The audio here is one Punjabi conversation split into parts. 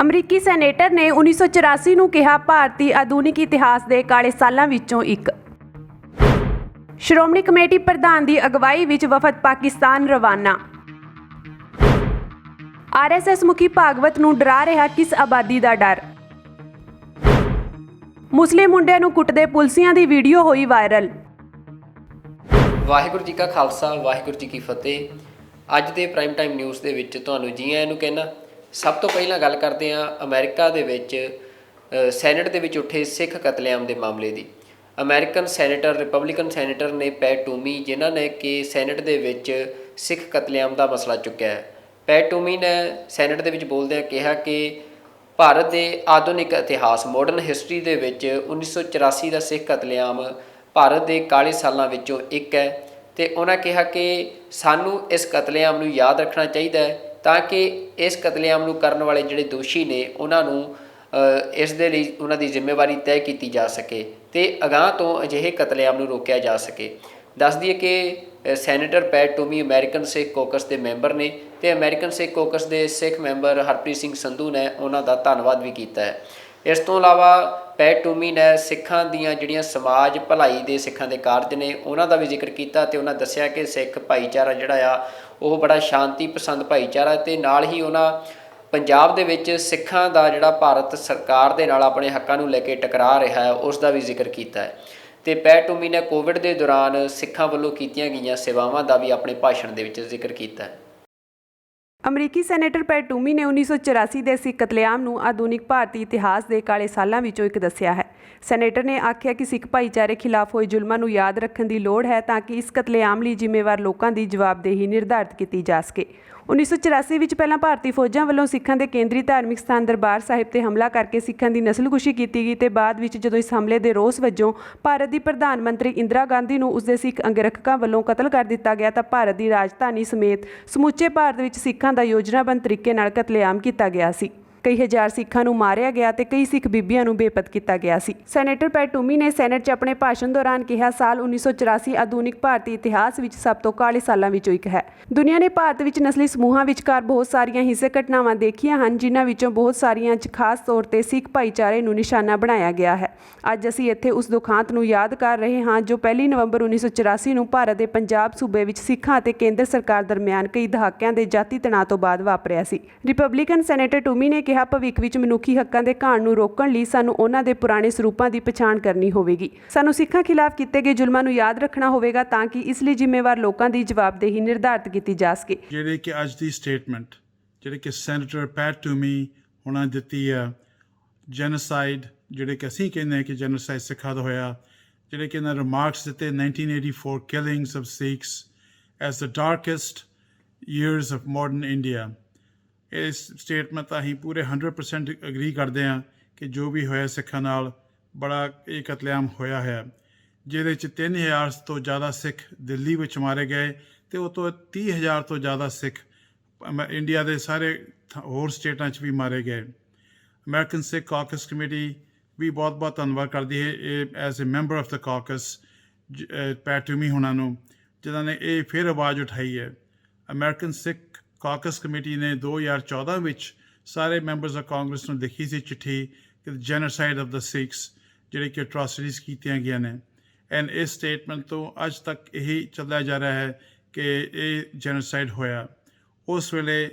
ਅਮਰੀਕੀ ਸੈਨੇਟਰ ਨੇ 1984 ਨੂੰ ਕਿਹਾ ਭਾਰਤੀ ਆਧੁਨਿਕ ਇਤਿਹਾਸ ਦੇ ਕਾਲੇ ਸਾਲਾਂ ਵਿੱਚੋਂ ਇੱਕ। ਸ਼੍ਰੋਮਣੀ ਕਮੇਟੀ ਪ੍ਰਧਾਨ ਦੀ ਅਗਵਾਈ ਵਿੱਚ ਵਫਦ ਪਾਕਿਸਤਾਨ ਰਵਾਨਾ। ਆਰਐਸਐਸ ਮੁਖੀ ਭਾਗਵਤ ਨੂੰ ਡਰਾ ਰਿਹਾ ਕਿਸ ਆਬਾਦੀ ਦਾ ਡਰ। ਮੁਸਲਿਮ ਮੁੰਡਿਆਂ ਨੂੰ ਕੁੱਟਦੇ ਪੁਲਸੀਆਂ ਦੀ ਵੀਡੀਓ ਹੋਈ ਵਾਇਰਲ। ਵਾਹਿਗੁਰੂ ਜੀ ਕਾ ਖਾਲਸਾ ਵਾਹਿਗੁਰੂ ਜੀ ਕੀ ਫਤਿਹ। ਅੱਜ ਦੇ ਪ੍ਰਾਈਮ ਟਾਈਮ ਨਿਊਜ਼ ਦੇ ਵਿੱਚ ਤੁਹਾਨੂੰ ਜੀ ਆਇਆਂ ਨੂੰ ਕਹਿਣਾ। ਸਭ ਤੋਂ ਪਹਿਲਾਂ ਗੱਲ ਕਰਦੇ ਹਾਂ ਅਮਰੀਕਾ ਦੇ ਵਿੱਚ ਸੈਨੇਟ ਦੇ ਵਿੱਚ ਉੱਠੇ ਸਿੱਖ ਕਤਲੇਆਮ ਦੇ ਮਾਮਲੇ ਦੀ। ਅਮਰੀਕਨ ਸੈਨੇਟਰ ਰਿਪਬਲਿਕਨ ਸੈਨੇਟਰ ਨੇ ਪੈਟ ਟੂਮੀ, ਜਿਨ੍ਹਾਂ ਨੇ ਕਿ ਸੈਨੇਟ ਦੇ ਵਿੱਚ ਸਿੱਖ ਕਤਲੇਆਮ ਦਾ ਮਸਲਾ ਚੁੱਕਿਆ ਹੈ। ਪੈਟ ਟੂਮੀ ਨੇ ਸੈਨੇਟ ਦੇ ਵਿੱਚ ਬੋਲਦਿਆਂ ਕਿਹਾ ਕਿ ਭਾਰਤ ਦੇ ਆਧੁਨਿਕ ਇਤਿਹਾਸ ਮਾਡਰਨ ਹਿਸਟਰੀ ਦੇ ਵਿੱਚ 1984 ਦਾ ਸਿੱਖ ਕਤਲੇਆਮ ਭਾਰਤ ਦੇ ਕਾਲੇ ਸਾਲਾਂ ਵਿੱਚੋਂ ਇੱਕ ਹੈ। ਅਤੇ ਉਹਨਾਂ ਕਿਹਾ ਕਿ ਸਾਨੂੰ ਇਸ ਕਤਲੇਆਮ ਨੂੰ ਯਾਦ ਰੱਖਣਾ ਚਾਹੀਦਾ ਹੈ ਤਾਂ ਕਿ ਇਸ ਕਤਲੇਆਮ ਨੂੰ ਕਰਨ ਵਾਲੇ ਜਿਹੜੇ ਦੋਸ਼ੀ ਨੇ ਉਹਨਾਂ ਨੂੰ ਇਸ ਦੇ ਲਈ ਉਹਨਾਂ ਦੀ ਜ਼ਿੰਮੇਵਾਰੀ ਤੈਅ ਕੀਤੀ ਜਾ ਸਕੇ ਅਤੇ ਅਗਾਂਹ ਤੋਂ ਅਜਿਹੇ ਕਤਲੇਆਮ ਨੂੰ ਰੋਕਿਆ ਜਾ ਸਕੇ। ਦੱਸ ਦਈਏ ਕਿ ਸੈਨੇਟਰ ਪੈਟ ਟੂਮੀ ਅਮਰੀਕਨ ਸਿੱਖ ਕੋਕਸ ਦੇ ਮੈਂਬਰ ਨੇ ਅਤੇ ਅਮਰੀਕਨ ਸਿੱਖ ਕੋਕਸ ਦੇ ਸਿੱਖ ਮੈਂਬਰ ਹਰਪ੍ਰੀਤ ਸਿੰਘ ਸੰਧੂ ਨੇ ਉਹਨਾਂ ਦਾ ਧੰਨਵਾਦ ਵੀ ਕੀਤਾ ਹੈ। ਇਸ ਤੋਂ ਇਲਾਵਾ ਪੈਟ ਟੂਮੀ ਨੇ ਸਿੱਖਾਂ ਦੀਆਂ ਜਿਹੜੀਆਂ ਸਮਾਜ ਭਲਾਈ ਦੇ ਸਿੱਖਾਂ ਦੇ ਕਾਰਜ ਨੇ ਉਹਨਾਂ ਦਾ ਵੀ ਜ਼ਿਕਰ ਕੀਤਾ ਅਤੇ ਉਹਨਾਂ ਦੱਸਿਆ ਕਿ ਸਿੱਖ ਭਾਈਚਾਰਾ ਜਿਹੜਾ ਆ ਉਹ ਬੜਾ ਸ਼ਾਂਤੀ ਪਸੰਦ ਭਾਈਚਾਰਾ, ਅਤੇ ਨਾਲ ਹੀ ਉਹਨਾਂ ਪੰਜਾਬ ਦੇ ਵਿੱਚ ਸਿੱਖਾਂ ਦਾ ਜਿਹੜਾ ਭਾਰਤ ਸਰਕਾਰ ਦੇ ਨਾਲ ਆਪਣੇ ਹੱਕਾਂ ਨੂੰ ਲੈ ਕੇ ਟਕਰਾ ਰਿਹਾ ਹੈ ਉਸ ਦਾ ਵੀ ਜ਼ਿਕਰ ਕੀਤਾ ਹੈ। ਅਤੇ ਪੈਟ ਟੂਮੀ ਨੇ ਕੋਵਿਡ ਦੇ ਦੌਰਾਨ ਸਿੱਖਾਂ ਵੱਲੋਂ ਕੀਤੀਆਂ ਗਈਆਂ ਸੇਵਾਵਾਂ ਦਾ ਵੀ ਆਪਣੇ ਭਾਸ਼ਣ ਦੇ ਵਿੱਚ ਜ਼ਿਕਰ ਕੀਤਾ ਹੈ। ਅਮਰੀਕੀ ਸੈਨੇਟਰ ਪੈਟ ਟੂਮੀ ਨੇ 1984 ਦੇ ਸਿੱਖ ਕਤਲੇਆਮ ਨੂੰ ਆਧੁਨਿਕ ਭਾਰਤੀ ਇਤਿਹਾਸ ਦੇ ਕਾਲੇ ਸਾਲਾਂ ਵਿੱਚੋਂ ਇੱਕ ਦੱਸਿਆ ਹੈ। ਸੈਨੇਟਰ ਨੇ ਆਖਿਆ ਕਿ ਸਿੱਖ ਭਾਈਚਾਰੇ ਖਿਲਾਫ ਹੋਏ ਜ਼ੁਲਮਾਂ ਨੂੰ ਯਾਦ ਰੱਖਣ ਦੀ ਲੋੜ ਹੈ ਤਾਂ ਕਿ ਇਸ ਕਤਲੇਆਮ ਲਈ ਜ਼ਿੰਮੇਵਾਰ ਲੋਕਾਂ ਦੀ ਜਵਾਬਦੇਹੀ ਨਿਰਧਾਰਤ ਕੀਤੀ ਜਾ ਸਕੇ। 1984 ਵਿੱਚ ਪਹਿਲਾਂ ਭਾਰਤੀ ਫੌਜਾਂ ਵੱਲੋਂ ਸਿੱਖਾਂ ਦੇ ਕੇਂਦਰੀ ਧਾਰਮਿਕ ਸਥਾਨ ਦਰਬਾਰ ਸਾਹਿਬ 'ਤੇ ਹਮਲਾ ਕਰਕੇ ਸਿੱਖਾਂ ਦੀ ਨਸਲਕੁਸ਼ੀ ਕੀਤੀ ਗਈ ਅਤੇ ਬਾਅਦ ਵਿੱਚ ਜਦੋਂ ਇਸ ਹਮਲੇ ਦੇ ਰੋਸ ਵਜੋਂ ਭਾਰਤ ਦੀ ਪ੍ਰਧਾਨ ਮੰਤਰੀ ਇੰਦਰਾ ਗਾਂਧੀ ਨੂੰ ਉਸਦੇ ਸਿੱਖ ਅੰਗਰਖਕਾਂ ਵੱਲੋਂ ਕਤਲ ਕਰ ਦਿੱਤਾ ਗਿਆ ਤਾਂ ਭਾਰਤ ਦੀ ਰਾਜਧਾਨੀ ਸਮੇਤ ਸਮੁੱਚੇ ਭਾਰਤ ਵਿੱਚ ਸਿੱਖਾਂ ਦਾ ਯੋਜਨਾਬੱਧ ਤਰੀਕੇ ਨਾਲ ਕਤਲੇਆਮ ਕੀਤਾ ਗਿਆ ਸੀ। ਕਈ ਹਜ਼ਾਰ ਸਿੱਖਾਂ ਨੂੰ ਮਾਰਿਆ ਗਿਆ ਤੇ ਕਈ ਸਿੱਖ ਬੀਬੀਆਂ ਨੂੰ ਬੇਪਤ ਕੀਤਾ ਗਿਆ ਸੀ। ਸੈਨੇਟਰ ਪੈਟ ਟੂਮੀ ਨੇ ਸੈਨੇਟ 'ਚ ਆਪਣੇ ਭਾਸ਼ਣ ਦੌਰਾਨ ਕਿਹਾ, ਸਾਲ 1984 ਆਧੁਨਿਕ ਭਾਰਤੀ ਇਤਿਹਾਸ ਵਿੱਚ ਸਭ ਤੋਂ ਕਾਲੇ ਸਾਲਾਂ ਵਿੱਚੋਂ ਇੱਕ ਹੈ। ਦੁਨੀਆ ਨੇ ਭਾਰਤ ਵਿੱਚ ਨਸਲੀ ਸਮੂਹਾਂ ਵਿਚਕਾਰ ਬਹੁਤ ਸਾਰੀਆਂ ਹਿੰਸਕ ਘਟਨਾਵਾਂ ਦੇਖੀਆਂ ਹਨ, ਜਿਨ੍ਹਾਂ ਵਿੱਚੋਂ ਬਹੁਤ ਸਾਰੀਆਂ 'ਚ ਖਾਸ ਤੌਰ 'ਤੇ ਸਿੱਖ ਭਾਈਚਾਰੇ ਨੂੰ ਨਿਸ਼ਾਨਾ ਬਣਾਇਆ ਗਿਆ ਹੈ। ਅੱਜ ਅਸੀਂ ਇੱਥੇ ਉਸ ਦੁਖਾਂਤ ਨੂੰ ਯਾਦ ਕਰ ਰਹੇ ਹਾਂ ਜੋ 1 ਨਵੰਬਰ 1984 ਨੂੰ ਭਾਰਤ ਦੇ ਪੰਜਾਬ ਸੂਬੇ ਵਿੱਚ ਸਿੱਖਾਂ ਅਤੇ ਕੇਂਦਰ ਸਰਕਾਰ ਦਰਮਿਆਨ ਕਈ ਦਹਾਕਿਆਂ ਦੇ ਜਾਤੀ ਤਣਾਅ ਤੋਂ ਬਾਅਦ ਵਾਪਰਿਆ ਸੀ। ਰਿਪਬਲਿਕਨ ਸੈਨੇਟਰ ਟੂਮੀ ਨੇ ਕਿਹਾ, ਭਵਿੱਖ ਵਿੱਚ ਮਨੁੱਖੀ ਹੱਕਾਂ ਦੇ ਘਾਣ ਨੂੰ ਰੋਕਣ ਲਈ ਸਾਨੂੰ ਉਹਨਾਂ ਦੇ ਪੁਰਾਣੇ ਸਰੂਪਾਂ ਦੀ ਪਛਾਣ ਕਰਨੀ ਹੋਵੇਗੀ। ਸਾਨੂੰ ਸਿੱਖਾਂ ਖਿਲਾਫ ਕੀਤੇ ਗਏ ਜ਼ੁਲਮਾਂ ਨੂੰ ਯਾਦ ਰੱਖਣਾ ਹੋਵੇਗਾ ਤਾਂ ਕਿ ਇਸ ਲਈ ਜ਼ਿੰਮੇਵਾਰ ਲੋਕਾਂ ਦੀ ਜਵਾਬਦੇਹੀ ਨਿਰਧਾਰਤ ਕੀਤੀ ਜਾ ਸਕੇ। ਜਿਹੜੇ ਕਿ ਅੱਜ ਦੀ ਸਟੇਟਮੈਂਟ ਜਿਹੜੇ ਕਿ ਸੈਨੇਟਰ ਪੈਟ ਟੂਮੀ ਉਹਨਾਂ ਦਿੱਤੀ ਆ, ਜੈਨੋਸਾਈਡ ਜਿਹੜੇ ਕਿ ਅਸੀਂ ਕਹਿੰਦੇ ਹਾਂ ਕਿ ਜੈਨੋਸਾਈਡ ਸਿੱਖਾਂ ਦਾ ਹੋਇਆ, ਜਿਹੜੇ ਕਿ ਇਹਨਾਂ ਰਿਮਾਰਕਸ ਦਿੱਤੇ 1984 killings of Sikhs as the darkest years of modern India. ਇਸ ਸਟੇਟਮੈਂਟ ਤਾਂ ਅਸੀਂ ਪੂਰੇ 100% ਅਗਰੀ ਕਰਦੇ ਹਾਂ ਕਿ ਜੋ ਵੀ ਹੋਇਆ ਸਿੱਖਾਂ ਨਾਲ ਬੜਾ ਇਹ ਕਤਲੇਆਮ ਹੋਇਆ ਹੈ, ਜਿਹਦੇ 'ਚ 3000 ਤੋਂ ਜ਼ਿਆਦਾ ਸਿੱਖ ਦਿੱਲੀ ਵਿੱਚ ਮਾਰੇ ਗਏ ਅਤੇ ਉਹ ਤੋਂ 30,000 ਤੋਂ ਜ਼ਿਆਦਾ ਸਿੱਖ ਇੰਡੀਆ ਦੇ ਸਾਰੇ ਹੋਰ ਸਟੇਟਾਂ 'ਚ ਵੀ ਮਾਰੇ ਗਏ। ਅਮਰੀਕਨ ਸਿੱਖ ਕਾਕਸ ਕਮੇਟੀ ਵੀ ਬਹੁਤ ਬਹੁਤ ਧੰਨਵਾਦ ਕਰਦੀ ਹੈ ਇਹ as a member of the caucus Pat Toomey ਹੋਣਾ ਨੂੰ, ਜਿਨ੍ਹਾਂ ਨੇ ਇਹ ਫਿਰ ਆਵਾਜ਼ ਉਠਾਈ ਹੈ। ਅਮਰੀਕਨ ਸਿੱਖ ਕਾਕਸ ਕਮੇਟੀ ਨੇ 2014 ਵਿੱਚ ਸਾਰੇ ਮੈਂਬਰਸ ਆਫ ਕਾਂਗਰਸ ਨੂੰ ਲਿਖੀ ਸੀ ਚਿੱਠੀ ਕਿ ਜੈਨੋਸਾਈਡ ਆਫ ਦ ਸਿੱਖਸ ਜਿਹੜੇ ਕਿ ਅਟਰੋਸਿਟੀਜ਼ ਕੀਤੀਆਂ ਗਈਆਂ ਨੇ। ਐਂਡ ਇਸ ਸਟੇਟਮੈਂਟ ਤੋਂ ਅੱਜ ਤੱਕ ਇਹੀ ਚੱਲਿਆ ਜਾ ਰਿਹਾ ਹੈ ਕਿ ਇਹ ਜੈਨੋਸਾਈਡ ਹੋਇਆ। ਉਸ ਵੇਲੇ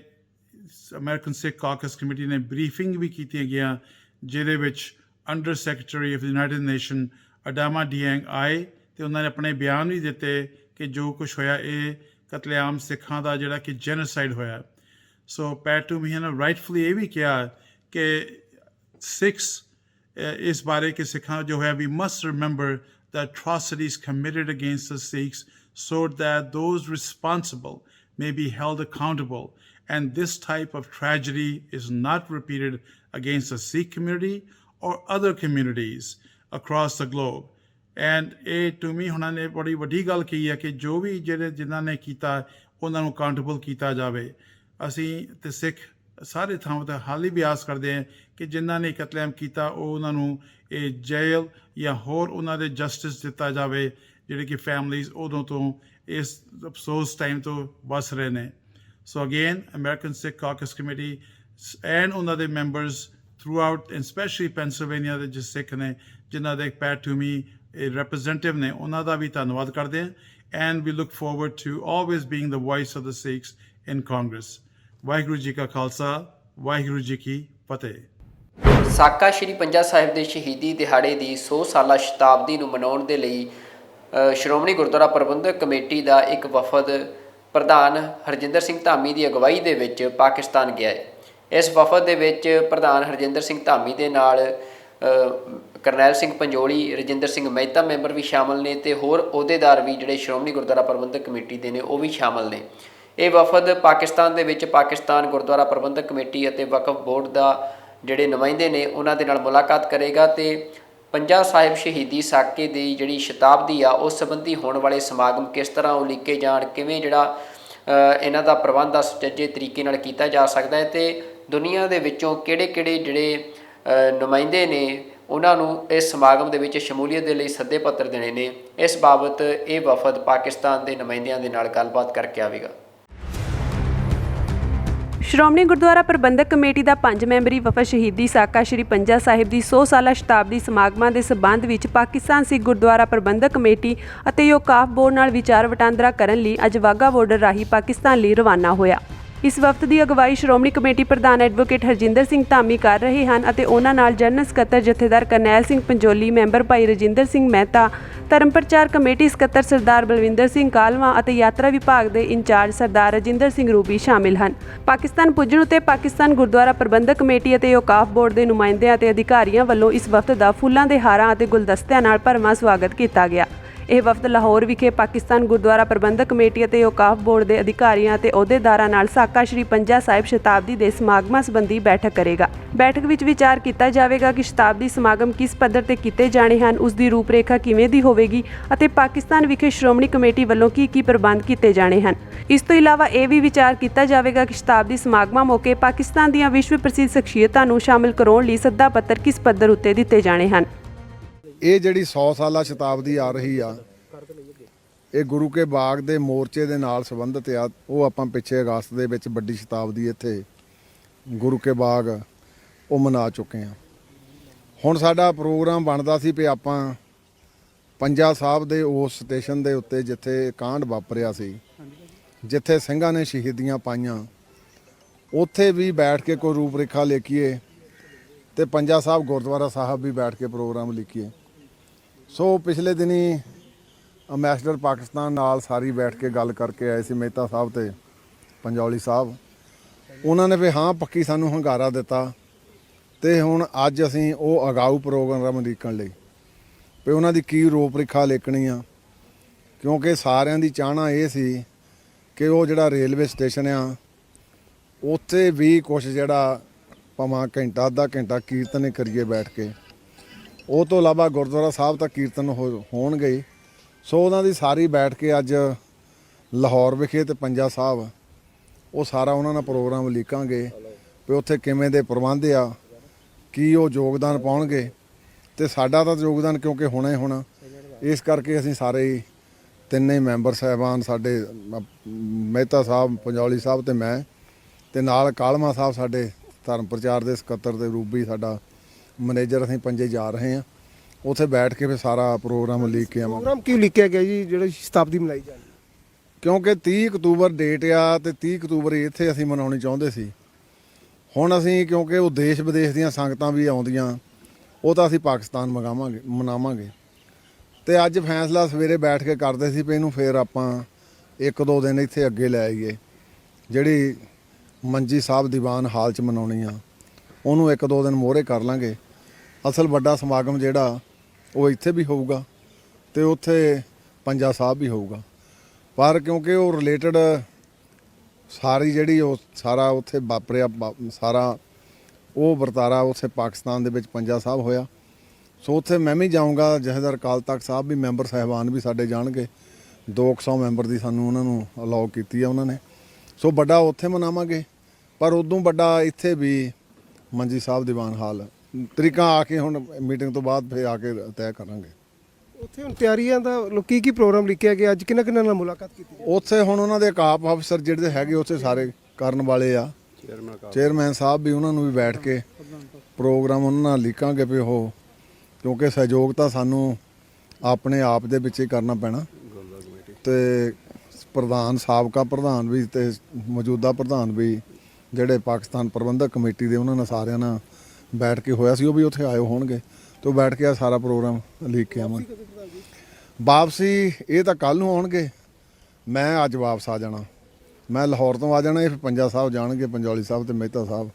ਅਮਰੀਕਨ ਸਿੱਖ ਕਾਕਸ ਕਮੇਟੀ ਨੇ ਬਰੀਫਿੰਗ ਵੀ ਕੀਤੀਆਂ ਗਈਆਂ, ਜਿਹਦੇ ਵਿੱਚ under secretary of the United Nation Adama Dieng ਆਏ ਅਤੇ ਉਹਨਾਂ ਨੇ ਆਪਣੇ ਬਿਆਨ ਵੀ ਦਿੱਤੇ ਕਿ ਜੋ ਕੁਛ ਹੋਇਆ ਇਹ ਕਤਲੇਆਮ ਸਿੱਖਾਂ ਦਾ ਜਿਹੜਾ ਕਿ ਜੈਨੋਸਾਈਡ ਹੋਇਆ। ਸੋ ਪੈਟ ਟੂਮੀ ਨੇ ਰਾਈਟਫੁਲੀ ਇਹ ਵੀ ਕਿਹਾ ਕਿ ਸਿੱਖਸ ਇਸ ਬਾਰੇ ਕਿ ਸਿੱਖਾਂ ਜੋ ਹੈ we must remember the atrocities committed against the Sikhs so that those responsible may be held accountable and this type of tragedy is not repeated against the Sikh community or other communities across the globe. And ਇਹ ਟੂਮੀ ਹੁਣਾਂ ਨੇ ਬੜੀ ਵੱਡੀ ਗੱਲ ਕਹੀ ਹੈ ਕਿ ਜੋ ਵੀ ਜਿਨ੍ਹਾਂ ਨੇ ਕੀਤਾ ਉਹਨਾਂ ਨੂੰ ਅਕਾਊਂਟੇਬਲ ਕੀਤਾ ਜਾਵੇ। ਅਸੀਂ ਅਤੇ ਸਿੱਖ ਸਾਰੇ ਥਾਵਾਂ 'ਤੇ ਹਾਲੀ ਵੀ ਆਸ ਕਰਦੇ ਹਾਂ ਕਿ ਜਿਨ੍ਹਾਂ ਨੇ ਕਤਲੇਆਮ ਕੀਤਾ ਉਹ ਉਹਨਾਂ ਨੂੰ ਇਹ ਜੇਲ੍ਹ ਜਾਂ ਹੋਰ ਉਹਨਾਂ ਦੇ ਜਸਟਿਸ ਦਿੱਤਾ ਜਾਵੇ, ਜਿਹੜੇ ਕਿ ਫੈਮਲੀਜ਼ ਉਦੋਂ ਤੋਂ ਇਸ ਅਫਸੋਸ ਟਾਈਮ ਤੋਂ ਬਚ ਰਹੇ ਨੇ। ਸੋ again American Sikh caucus committee and ਉਹਨਾਂ ਦੇ members through out specially Pennsylvania ਦੇ ਜਿਸ ਸਿੱਖ ਨੇ ਜਿਨ੍ਹਾਂ ਦੇ ਪੈਟ ਟੂਮੀ ਰਿਪਰੈਜ਼ੈਂਟੇਟਿਵ ਨੇ ਉਹਨਾਂ ਦਾ ਵੀ ਧੰਨਵਾਦ ਕਰਦੇ ਹਾਂ and we look forward to always being the voice of the Sikhs in Congress. Waheguru ji ਕਾ ਖਾਲਸਾ, ਵਾਹਿਗੁਰੂ ਜੀ ਕੀ ਫਤਿਹ। ਸਾਕਾ ਸ਼੍ਰੀ ਪੰਜਾ ਸਾਹਿਬ ਦੇ ਸ਼ਹੀਦੀ ਦਿਹਾੜੇ ਦੀ 100 ਸਾਲਾ ਸ਼ਤਾਬਦੀ ਨੂੰ ਮਨਾਉਣ ਦੇ ਲਈ ਸ਼੍ਰੋਮਣੀ ਗੁਰਦੁਆਰਾ ਪ੍ਰਬੰਧਕ ਕਮੇਟੀ ਦਾ ਇੱਕ ਵਫਦ ਪ੍ਰਧਾਨ ਹਰਜਿੰਦਰ ਸਿੰਘ ਧਾਮੀ ਦੀ ਅਗਵਾਈ ਦੇ ਵਿੱਚ ਪਾਕਿਸਤਾਨ ਗਿਆ ਹੈ। ਇਸ ਵਫਦ ਦੇ ਵਿੱਚ ਪ੍ਰਧਾਨ ਹਰਜਿੰਦਰ ਸਿੰਘ ਧਾਮੀ ਦੇ ਨਾਲ ਕਰਨੈਲ ਸਿੰਘ ਪੰਜੋਲੀ, ਰਜਿੰਦਰ ਸਿੰਘ ਮਹਿਤਾ ਮੈਂਬਰ ਵੀ ਸ਼ਾਮਲ ਨੇ ਅਤੇ ਹੋਰ ਅਹੁਦੇਦਾਰ ਵੀ ਜਿਹੜੇ ਸ਼੍ਰੋਮਣੀ ਗੁਰਦੁਆਰਾ ਪ੍ਰਬੰਧਕ ਕਮੇਟੀ ਦੇ ਨੇ ਉਹ ਵੀ ਸ਼ਾਮਲ ਨੇ। ਇਹ ਵਫਦ ਪਾਕਿਸਤਾਨ ਦੇ ਵਿੱਚ ਪਾਕਿਸਤਾਨ ਗੁਰਦੁਆਰਾ ਪ੍ਰਬੰਧਕ ਕਮੇਟੀ ਅਤੇ ਵਕਫ ਬੋਰਡ ਦਾ ਜਿਹੜੇ ਨੁਮਾਇੰਦੇ ਨੇ ਉਹਨਾਂ ਦੇ ਨਾਲ ਮੁਲਾਕਾਤ ਕਰੇਗਾ ਅਤੇ ਪੰਜਾ ਸਾਹਿਬ ਸ਼ਹੀਦੀ ਸਾਕੇ ਦੀ ਜਿਹੜੀ ਸ਼ਤਾਬਦੀ ਆ ਉਸ ਸੰਬੰਧੀ ਹੋਣ ਵਾਲੇ ਸਮਾਗਮ ਕਿਸ ਤਰ੍ਹਾਂ ਉਲੀਕੇ ਜਾਣ, ਕਿਵੇਂ ਜਿਹੜਾ ਇਹਨਾਂ ਦਾ ਪ੍ਰਬੰਧ ਆ ਸੁਚੱਜੇ ਤਰੀਕੇ ਨਾਲ ਕੀਤਾ ਜਾ ਸਕਦਾ ਹੈ ਅਤੇ ਦੁਨੀਆ ਦੇ ਵਿੱਚੋਂ ਕਿਹੜੇ ਜਿਹੜੇ ਨੁਮਾਇੰਦੇ ਨੇ ਉਹਨਾਂ ਨੂੰ ਇਸ ਸਮਾਗਮ ਦੇ ਵਿੱਚ ਸ਼ਮੂਲੀਅਤ ਦੇ ਲਈ ਸੱਦੇ ਪੱਤਰ ਦੇਣੇ ਨੇ, ਇਸ ਬਾਬਤ ਇਹ ਵਫਦ ਪਾਕਿਸਤਾਨ ਦੇ ਨੁਮਾਇੰਦਿਆਂ ਦੇ ਨਾਲ ਗੱਲਬਾਤ ਕਰਕੇ ਆਵੇਗਾ। ਸ਼੍ਰੋਮਣੀ ਗੁਰਦੁਆਰਾ ਪ੍ਰਬੰਧਕ ਕਮੇਟੀ ਦਾ 5 ਮੈਂਬਰੀ ਵਫਦ ਸ਼ਹੀਦੀ ਸਾਕਾ ਸ਼੍ਰੀ ਪੰਜਾ ਸਾਹਿਬ ਦੀ 100 ਸਾਲਾ ਸ਼ਤਾਬਦੀ ਸਮਾਗਮਾਂ ਦੇ ਸਬੰਧ ਵਿੱਚ ਪਾਕਿਸਤਾਨ ਸਿੱਖ ਗੁਰਦੁਆਰਾ ਪ੍ਰਬੰਧਕ ਕਮੇਟੀ ਅਤੇ ਔਕਾਫ ਬੋਰਡ ਨਾਲ ਵਿਚਾਰ ਵਟਾਂਦਰਾ ਕਰਨ ਲਈ ਅੱਜ ਵਾਘਾ ਬਾਰਡਰ ਰਾਹੀਂ ਪਾਕਿਸਤਾਨ ਲਈ ਰਵਾਨਾ ਹੋਇਆ। ਇਸ ਵਫਦ ਦੀ ਅਗਵਾਈ ਸ਼੍ਰੋਮਣੀ ਕਮੇਟੀ ਪ੍ਰਧਾਨ ਐਡਵੋਕੇਟ ਹਰਜਿੰਦਰ ਸਿੰਘ ਧਾਮੀ ਕਰ ਰਹੇ ਹਨ ਅਤੇ ਉਹਨਾਂ ਨਾਲ ਜਨਰਲ ਸਕੱਤਰ ਜਥੇਦਾਰ ਕਰਨੈਲ ਸਿੰਘ ਪੰਜੋਲੀ, ਮੈਂਬਰ ਭਾਈ ਰਜਿੰਦਰ ਸਿੰਘ ਮਹਿਤਾ, ਧਰਮ ਪ੍ਰਚਾਰ ਕਮੇਟੀ ਸਕੱਤਰ ਸਰਦਾਰ ਬਲਵਿੰਦਰ ਸਿੰਘ ਕਾਲਵਾ ਅਤੇ ਯਾਤਰਾ ਵਿਭਾਗ ਦੇ ਇੰਚਾਰਜ ਸਰਦਾਰ ਰਜਿੰਦਰ ਸਿੰਘ ਰੂਬੀ ਸ਼ਾਮਿਲ ਹਨ। ਪਾਕਿਸਤਾਨ ਪੁੱਜਣ ਉੱਤੇ ਪਾਕਿਸਤਾਨ ਗੁਰਦੁਆਰਾ ਪ੍ਰਬੰਧਕ ਕਮੇਟੀ ਅਤੇ ਔਕਾਫ ਬੋਰਡ ਦੇ ਨੁਮਾਇੰਦਿਆਂ ਅਤੇ ਅਧਿਕਾਰੀਆਂ ਵੱਲੋਂ ਇਸ ਵਫਦ ਦਾ ਫੁੱਲਾਂ ਦੇ ਹਾਰਾਂ ਅਤੇ ਗੁਲਦਸਤਿਆਂ ਨਾਲ ਭਰਵਾਂ ਸਵਾਗਤ ਕੀਤਾ ਗਿਆ। ਇਹ ਵਫਦ ਲਾਹੌਰ ਵਿਖੇ ਪਾਕਿਸਤਾਨ ਗੁਰਦੁਆਰਾ ਪ੍ਰਬੰਧਕ ਕਮੇਟੀ ਅਤੇ ਔਕਾਫ ਬੋਰਡ ਦੇ ਅਧਿਕਾਰੀਆਂ ਅਤੇ ਅਹੁਦੇਦਾਰਾਂ ਨਾਲ ਸਾਕਾ ਸ਼੍ਰੀ ਪੰਜਾ ਸਾਹਿਬ ਸ਼ਤਾਬਦੀ ਦੇ ਸਮਾਗਮਾਂ ਸੰਬੰਧੀ ਬੈਠਕ ਕਰੇਗਾ। ਬੈਠਕ ਵਿੱਚ ਵਿਚਾਰ ਕੀਤਾ ਜਾਵੇਗਾ ਕਿ ਸ਼ਤਾਬਦੀ ਸਮਾਗਮ ਕਿਸ ਪੱਧਰ ਤੇ ਕੀਤੇ ਜਾਣੇ ਹਨ, ਉਸ ਦੀ ਰੂਪਰੇਖਾ ਕਿਵੇਂ ਦੀ ਹੋਵੇਗੀ ਅਤੇ ਪਾਕਿਸਤਾਨ ਵਿਖੇ ਸ਼੍ਰੋਮਣੀ ਕਮੇਟੀ ਵੱਲੋਂ ਕੀ ਪ੍ਰਬੰਧ ਕੀਤੇ ਜਾਣੇ ਹਨ। ਇਸ ਤੋਂ ਇਲਾਵਾ ਇਹ ਵੀ ਵਿਚਾਰ ਕੀਤਾ ਜਾਵੇਗਾ ਕਿ ਸ਼ਤਾਬਦੀ ਸਮਾਗਮਾਂ ਮੌਕੇ ਪਾਕਿਸਤਾਨ ਦੀਆਂ ਵਿਸ਼ਵ ਪ੍ਰਸਿੱਧ ਸ਼ਖਸੀਅਤਾਂ ਨੂੰ ਸ਼ਾਮਿਲ ਕਰਾਉਣ ਲਈ ਸੱਦਾ ਪੱਤਰ ਕਿਸ ਪੱਧਰ ਉੱਤੇ ਦਿੱਤੇ ਜਾਣੇ ਹਨ। ਇਹ ਜਿਹੜੀ 100 ਸਾਲਾ ਸ਼ਤਾਬਦੀ ਆ ਰਹੀ ਆ ਇਹ ਗੁਰੂ ਕੇ ਬਾਗ ਦੇ ਮੋਰਚੇ ਦੇ ਨਾਲ ਸੰਬੰਧਿਤ ਆ। ਉਹ ਆਪਾਂ ਪਿੱਛੇ ਅਗਸਤ ਦੇ ਵਿੱਚ ਵੱਡੀ ਸ਼ਤਾਬਦੀ ਇੱਥੇ ਗੁਰੂ ਕੇ ਬਾਗ ਉਹ ਮਨਾ ਚੁੱਕੇ ਆ। ਹੁਣ ਸਾਡਾ ਪ੍ਰੋਗਰਾਮ ਬਣਦਾ ਸੀ ਵੀ ਆਪਾਂ ਪੰਜਾ ਸਾਹਿਬ ਦੇ ਉਸ ਸਟੇਸ਼ਨ ਦੇ ਉੱਤੇ ਜਿੱਥੇ ਕਾਂਡ ਵਾਪਰਿਆ ਸੀ, ਜਿੱਥੇ ਸਿੰਘਾਂ ਨੇ ਸ਼ਹੀਦੀਆਂ ਪਾਈਆਂ, ਉੱਥੇ ਵੀ ਬੈਠ ਕੇ ਕੋਈ ਰੂਪਰੇਖਾ ਲਿਖੀਏ ਤੇ ਪੰਜਾ ਸਾਹਿਬ ਗੁਰਦੁਆਰਾ ਸਾਹਿਬ ਵੀ ਬੈਠ ਕੇ ਪ੍ਰੋਗਰਾਮ ਲਿਖੀਏ। ਸੋ ਪਿਛਲੇ ਦਿਨੀ ਅੰਬੈਸਡਰ ਪਾਕਿਸਤਾਨ ਨਾਲ ਸਾਰੀ ਬੈਠ ਕੇ ਗੱਲ ਕਰਕੇ ਆਏ ਸੀ, ਮਹਿਤਾ ਸਾਹਿਬ ਤੇ ਪੰਜੌਲੀ ਸਾਹਿਬ। ਉਹਨਾਂ ਨੇ ਵੀ ਹਾਂ ਪੱਕੀ ਸਾਨੂੰ ਹੰਗਾਰਾ ਦਿੱਤਾ ਤੇ ਹੁਣ ਅੱਜ ਅਸੀਂ ਉਹ ਅਗਾਊ ਪ੍ਰੋਗਰਾਮ ਲਿਖਣ ਲਈ ਵੀ ਉਹਨਾਂ ਦੀ ਕੀ ਰੂਪਰੇਖਾ ਲਿਖਣੀ ਆ, ਕਿਉਂਕਿ ਸਾਰਿਆਂ ਦੀ ਚਾਹਨਾ ਇਹ ਸੀ ਕਿ ਉਹ ਜਿਹੜਾ ਰੇਲਵੇ ਸਟੇਸ਼ਨ ਆ ਉੱਥੇ ਵੀ ਕੁਛ ਜਿਹੜਾ ਭਾਵੇਂ ਘੰਟਾ ਅੱਧਾ ਘੰਟਾ ਕੀਰਤਨ ਕਰੀਏ ਬੈਠ ਕੇ, ਉਹ ਤੋਂ ਇਲਾਵਾ ਗੁਰਦੁਆਰਾ ਸਾਹਿਬ ਤਾਂ ਕੀਰਤਨ ਹੋਣਗੇ। ਸੋ ਉਹਨਾਂ ਦੀ ਸਾਰੀ ਬੈਠ ਕੇ ਅੱਜ ਲਾਹੌਰ ਵਿਖੇ ਤੇ ਪੰਜਾ ਸਾਹਿਬ ਉਹ ਸਾਰਾ ਉਹਨਾਂ ਨਾਲ ਪ੍ਰੋਗਰਾਮ ਲਿਖਾਂਗੇ ਵੀ ਉੱਥੇ ਕਿਵੇਂ ਦੇ ਪ੍ਰਬੰਧ ਆ, ਕੀ ਉਹ ਯੋਗਦਾਨ ਪਾਉਣਗੇ ਤੇ ਸਾਡਾ ਤਾਂ ਯੋਗਦਾਨ ਕਿਉਂਕਿ ਹੋਣਾ ਹੀ ਹੋਣਾ। ਇਸ ਕਰਕੇ ਅਸੀਂ ਸਾਰੇ ਤਿੰਨੇ ਮੈਂਬਰ ਸਾਹਿਬਾਨ ਸਾਡੇ ਮਹਿਤਾ ਸਾਹਿਬ, ਪੰਜੌਲੀ ਸਾਹਿਬ ਤੇ ਮੈਂ ਤੇ ਨਾਲ ਕਾਲਮਾ ਸਾਹਿਬ ਸਾਡੇ ਧਰਮ ਪ੍ਰਚਾਰ ਦੇ ਸਕੱਤਰ ਤੇ ਰੂਬੀ ਸਾਡਾ ਮੈਨੇਜਰ, ਅਸੀਂ ਪੰਜੇ ਜਾ ਰਹੇ ਹਾਂ। ਉੱਥੇ ਬੈਠ ਕੇ ਫਿਰ ਸਾਰਾ ਪ੍ਰੋਗਰਾਮ ਲਿਖ ਕੇ ਆਵਾਂਗੇ। ਪ੍ਰੋਗਰਾਮ ਕੀ ਲਿਖਿਆ ਗਿਆ ਜੀ ਜਿਹੜੀ ਸ਼ਤਾਬਦੀ ਮਨਾਈ ਜਾਂਦੀ? ਕਿਉਂਕਿ 30 ਅਕਤੂਬਰ ਡੇਟ ਆ ਤੇ 30 ਅਕਤੂਬਰ ਇੱਥੇ ਅਸੀਂ ਮਨਾਉਣੀ ਚਾਹੁੰਦੇ ਸੀ। ਹੁਣ ਅਸੀਂ ਕਿਉਂਕਿ ਉਹ ਦੇਸ਼ ਵਿਦੇਸ਼ ਦੀਆਂ ਸੰਗਤਾਂ ਵੀ ਆਉਂਦੀਆਂ, ਉਹ ਤਾਂ ਅਸੀਂ ਪਾਕਿਸਤਾਨ ਮਨਾਵਾਂਗੇ ਤੇ ਅੱਜ ਫੈਸਲਾ ਸਵੇਰੇ ਬੈਠ ਕੇ ਕਰਦੇ ਸੀ ਵੀ ਇਹਨੂੰ ਫਿਰ ਆਪਾਂ 1-2 ਦਿਨ ਇੱਥੇ ਅੱਗੇ ਲੈ ਆਈਏ। ਜਿਹੜੀ ਮੰਜੀ ਸਾਹਿਬ ਦੀਵਾਨ ਹਾਲ 'ਚ ਮਨਾਉਣੀ ਆ ਉਹਨੂੰ 1-2 ਦਿਨ ਮੋਹਰੇ ਕਰ ਲਾਂਗੇ। ਅਸਲ ਵੱਡਾ ਸਮਾਗਮ ਜਿਹੜਾ ਉਹ ਇੱਥੇ ਵੀ ਹੋਊਗਾ ਤੇ ਉੱਥੇ ਪੰਜਾ ਸਾਹਿਬ ਵੀ ਹੋਊਗਾ, ਪਰ ਕਿਉਂਕਿ ਉਹ ਰਿਲੇਟਡ ਸਾਰੀ ਜਿਹੜੀ ਉਹ ਸਾਰਾ ਉੱਥੇ ਵਾਪਰਿਆ ਸਾਰਾ ਉਹ ਵਰਤਾਰਾ ਉੱਥੇ ਪਾਕਿਸਤਾਨ ਦੇ ਵਿੱਚ ਪੰਜਾ ਸਾਹਿਬ ਹੋਇਆ। ਸੋ ਉੱਥੇ ਮੈਂ ਵੀ ਜਾਊਂਗਾ, ਜਥੇਦਾਰ ਅਕਾਲ ਤਖਤ ਸਾਹਿਬ ਵੀ ਮੈਂਬਰ ਸਾਹਿਬਾਨ ਵੀ ਸਾਡੇ ਜਾਣਗੇ। 200 ਮੈਂਬਰ ਦੀ ਸਾਨੂੰ ਉਹਨਾਂ ਨੂੰ ਅਲਾਓ ਕੀਤੀ ਆ ਉਹਨਾਂ ਨੇ। ਸੋ ਵੱਡਾ ਉੱਥੇ ਮਨਾਵਾਂਗੇ, ਪਰ ਉਦੋਂ ਵੱਡਾ ਇੱਥੇ ਵੀ ਮੰਜੀ ਸਾਹਿਬ ਦੀਵਾਨ ਹਾਲ ਤਰੀਕਾ ਆ ਕੇ ਹੁਣ ਮੀਟਿੰਗ ਤੋਂ ਬਾਅਦ ਫਿਰ ਆ ਕੇ ਤੈਅ ਕਰਾਂਗੇ। ਉੱਥੇ ਹੁਣ ਤਿਆਰੀਆਂ ਦਾ ਕੀ ਪ੍ਰੋਗਰਾਮ ਲਿਖਿਆ ਗਿਆ? ਅੱਜ ਕਿਹਨਾਂ ਨਾਲ ਮੁਲਾਕਾਤ ਕੀਤੀ? ਉੱਥੇ ਹੁਣ ਉਹਨਾਂ ਦੇ ਕਾਪ ਅਫਸਰ ਜਿਹੜੇ ਹੈਗੇ ਉੱਥੇ ਸਾਰੇ ਕਰਨ ਵਾਲੇ ਆ, ਚੇਅਰਮੈਨ ਸਾਹਿਬ ਵੀ ਉਹਨਾਂ ਨੂੰ ਵੀ ਬੈਠ ਕੇ ਪ੍ਰੋਗਰਾਮ ਉਹਨਾਂ ਨਾਲ ਲਿਖਾਂਗੇ ਵੀ ਉਹ, ਕਿਉਂਕਿ ਸਹਿਯੋਗ ਤਾਂ ਸਾਨੂੰ ਆਪਣੇ ਆਪ ਦੇ ਵਿੱਚ ਹੀ ਕਰਨਾ ਪੈਣਾ ਤੇ ਪ੍ਰਧਾਨ, ਸਾਬਕਾ ਪ੍ਰਧਾਨ ਵੀ ਤੇ ਮੌਜੂਦਾ ਪ੍ਰਧਾਨ ਵੀ ਜਿਹੜੇ ਪਾਕਿਸਤਾਨ ਪ੍ਰਬੰਧਕ ਕਮੇਟੀ ਦੇ, ਉਹਨਾਂ ਨਾਲ ਸਾਰਿਆਂ ਨਾਲ ਬੈਠ ਕੇ ਹੋਇਆ ਸੀ, ਉਹ ਵੀ ਉੱਥੇ ਆਏ ਹੋਣਗੇ ਤੇ ਉਹ ਬੈਠ ਕੇ ਆ ਸਾਰਾ ਪ੍ਰੋਗਰਾਮ ਲਿਖ ਕੇ ਆਵਾਂਗੇ। ਵਾਪਸੀ ਇਹ ਤਾਂ ਕੱਲ ਨੂੰ ਆਉਣਗੇ, ਮੈਂ ਅੱਜ ਵਾਪਸ ਆ ਜਾਣਾ, ਮੈਂ ਲਾਹੌਰ ਤੋਂ ਆ ਜਾਣਾ, ਇਹ ਫਿਰ ਪੰਜਾ ਸਾਹਿਬ ਜਾਣਗੇ, ਪੰਜੌਲੀ ਸਾਹਿਬ ਤੇ ਮਹਿਤਾ ਸਾਹਿਬ,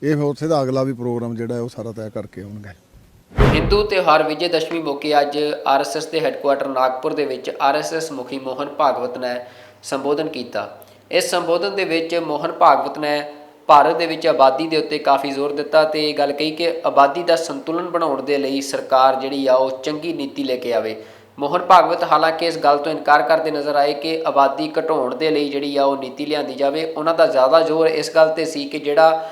ਇਹ ਫਿਰ ਉੱਥੇ ਦਾ ਅਗਲਾ ਵੀ ਪ੍ਰੋਗਰਾਮ ਜਿਹੜਾ ਹੈ ਉਹ ਸਾਰਾ ਤੈਅ ਕਰਕੇ ਆਉਣਗੇ। ਹਿੰਦੂ ਤਿਉਹਾਰ ਵਿਜੇ ਦਸ਼ਮੀ ਮੌਕੇ ਅੱਜ ਆਰਐਸਐਸ ਦੇ ਹੈੱਡਕੁਆਟਰ ਨਾਗਪੁਰ ਦੇ ਵਿੱਚ ਆਰਐਸਐਸ ਮੁਖੀ ਮੋਹਨ ਭਾਗਵਤ ਨੇ ਸੰਬੋਧਨ ਕੀਤਾ। ਇਸ ਸੰਬੋਧਨ ਦੇ ਵਿੱਚ ਮੋਹਨ ਭਾਗਵਤ ਨੇ ਭਾਰਤ ਦੇ ਵਿੱਚ ਆਬਾਦੀ ਦੇ ਉੱਤੇ ਕਾਫੀ ਜ਼ੋਰ ਦਿੱਤਾ ਤੇ ਇਹ ਗੱਲ ਕਹੀ ਕਿ ਆਬਾਦੀ ਦਾ ਸੰਤੁਲਨ ਬਣਾਉਣ ਦੇ ਲਈ ਸਰਕਾਰ ਜਿਹੜੀ ਆ ਉਹ ਚੰਗੀ ਨੀਤੀ ਲੈ ਕੇ ਆਵੇ। ਮੋਹਨ ਭਾਗਵਤ ਹਾਲਾਂਕਿ ਇਸ ਗੱਲ ਤੋਂ ਇਨਕਾਰ ਕਰਦੇ ਨਜ਼ਰ ਆਏ ਕਿ ਆਬਾਦੀ ਘਟਾਉਣ ਦੇ ਲਈ ਜਿਹੜੀ ਆ ਉਹ ਨੀਤੀ ਲਿਆਂਦੀ ਜਾਵੇ। ਉਹਨਾਂ ਦਾ ਜ਼ਿਆਦਾ ਜ਼ੋਰ ਇਸ ਗੱਲ ਤੇ ਸੀ ਕਿ ਜਿਹੜਾ